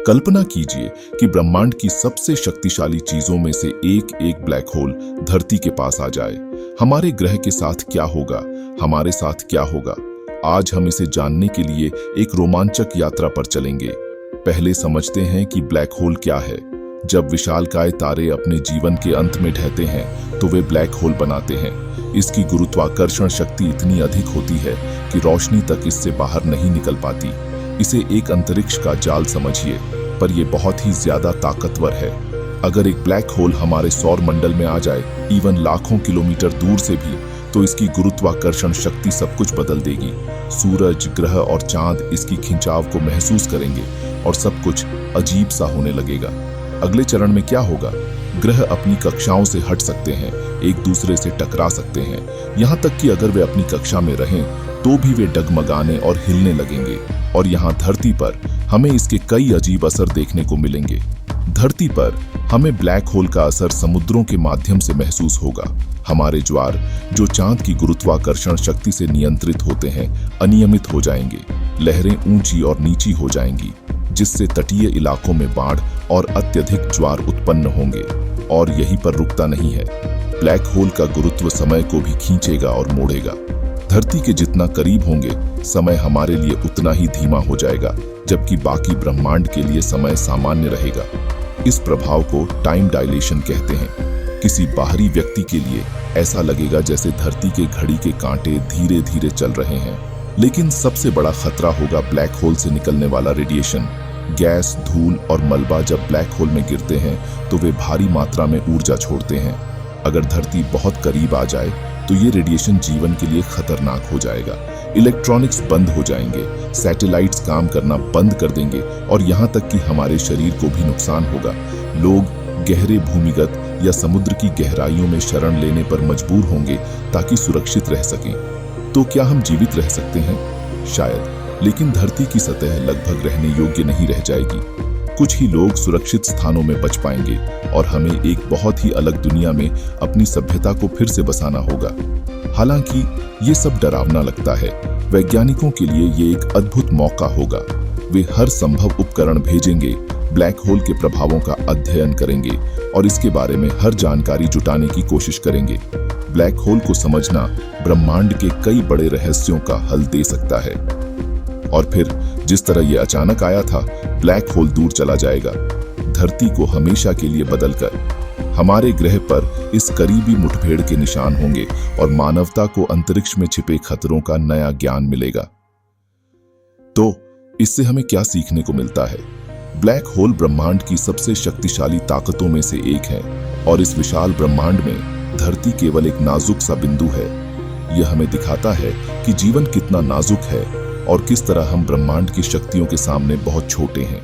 कल्पना कीजिए कि ब्रह्मांड की सबसे शक्तिशाली चीजों में से एक एक ब्लैक होल धरती के पास आ जाए। हमारे ग्रह के साथ क्या होगा, हमारे साथ क्या होगा? आज हम इसे जानने के लिए एक रोमांचक यात्रा पर चलेंगे। पहले समझते हैं कि ब्लैक होल क्या है। जब विशालकाय तारे अपने जीवन के अंत में ढहते हैं तो वे ब्लैक होल बनाते हैं। इसकी गुरुत्वाकर्षण शक्ति इतनी अधिक होती है कि रोशनी तक इससे बाहर नहीं निकल पाती। इसे एक अंतरिक्ष का जाल समझिए, पर यह बहुत ही ज्यादा ताकतवर है। अगर एक ब्लैक होल हमारे सौर मंडल में आ जाए, इवन लाखों किलोमीटर दूर से भी, तो इसकी गुरुत्वाकर्षण शक्ति सब कुछ बदल देगी। सूरज, ग्रह और चांद इसकी खिंचाव को महसूस करेंगे और सब कुछ अजीब सा होने लगेगा। अगले चरण में क्या होगा? ग्रह अपनी कक्षाओं से हट सकते हैं, एक दूसरे से टकरा सकते हैं, यहाँ तक कि अगर वे अपनी कक्षा में रहें तो भी वे डगमगाने और हिलने लगेंगे। और यहाँ धरती पर हमें इसके कई अजीब असर देखने को मिलेंगे। धरती पर हमें ब्लैक होल का असर समुद्रों के माध्यम से महसूस होगा। हमारे ज्वार, जो चांद की गुरुत्वाकर्षण शक्ति से नियंत्रित होते हैं, अनियमित हो जाएंगे। लहरें ऊंची और नीची हो जाएंगी, जिससे तटीय इलाकों में बाढ़ और अत्यधिक ज्वार उत्पन्न होंगे। और यहीं पर रुकता नहीं है, ब्लैक होल का गुरुत्व समय को भी खींचेगा और मोड़ेगा। धरती के जितना करीब होंगे, समय हमारे लिए उतना ही धीमा हो जाएगा, जबकि बाकी ब्रह्मांड के लिए समय सामान्य रहेगा। इस प्रभाव को टाइम डायलेशन कहते हैं। किसी बाहरी व्यक्ति के लिए ऐसा लगेगा जैसे धरती के घड़ी के कांटे धीरे धीरे चल रहे हैं। लेकिन सबसे बड़ा खतरा होगा ब्लैक होल से निकलने वाला रेडिएशन। गैस, धूल और मलबा जब ब्लैक होल में गिरते हैं तो वे भारी मात्रा में ऊर्जा छोड़ते हैं। अगर धरती बहुत करीब आ जाए तो ये रेडिएशन जीवन के लिए खतरनाक हो जाएगा। इलेक्ट्रॉनिक्स बंद हो जाएंगे, सैटेलाइट्स काम करना बंद कर देंगे और यहाँ तक कि हमारे शरीर को भी नुकसान होगा। लोग गहरे भूमिगत या समुद्र की गहराइयों में शरण लेने पर मजबूर होंगे ताकि सुरक्षित रह सकें। तो क्या हम जीवित रह सकते हैं? शायद, लेकिन धरती की सतह लगभग रहने योग्य नहीं रह जाएगी। कुछ ही लोग सुरक्षित स्थानों में बच पाएंगे और हमें एक बहुत ही अलग दुनिया में अपनी सभ्यता को फिर से बसाना होगा। हालांकि ये सब डरावना लगता है, वैज्ञानिकों के लिए ये एक अद्भुत मौका होगा। वे हर संभव उपकरण भेजेंगे, ब्लैक होल के प्रभावों का अध्ययन करेंगे और इसके बारे में हर जानकारी जुटाने की कोशिश करेंगे। ब्लैक होल को समझना ब्रह्मांड के कई बड़े रहस्यों का हल दे सकता है। और फिर जिस तरह ये अचानक आया था, ब्लैक होल दूर चला जाएगा, धरती को हमेशा के लिए बदलकर। हमारे ग्रह पर इस करीबी मुठभेड़ के निशान होंगे और मानवता को अंतरिक्ष में छिपे खतरों का नया ज्ञान मिलेगा। तो इससे हमें क्या सीखने को मिलता है? ब्लैक होल ब्रह्मांड की सबसे शक्तिशाली ताकतों में से एक है और इस विशाल ब्रह्मांड में धरती केवल एक नाजुक सा बिंदु है। यह हमें दिखाता है कि जीवन कितना नाजुक है और किस तरह हम ब्रह्मांड की शक्तियों के सामने बहुत छोटे हैं।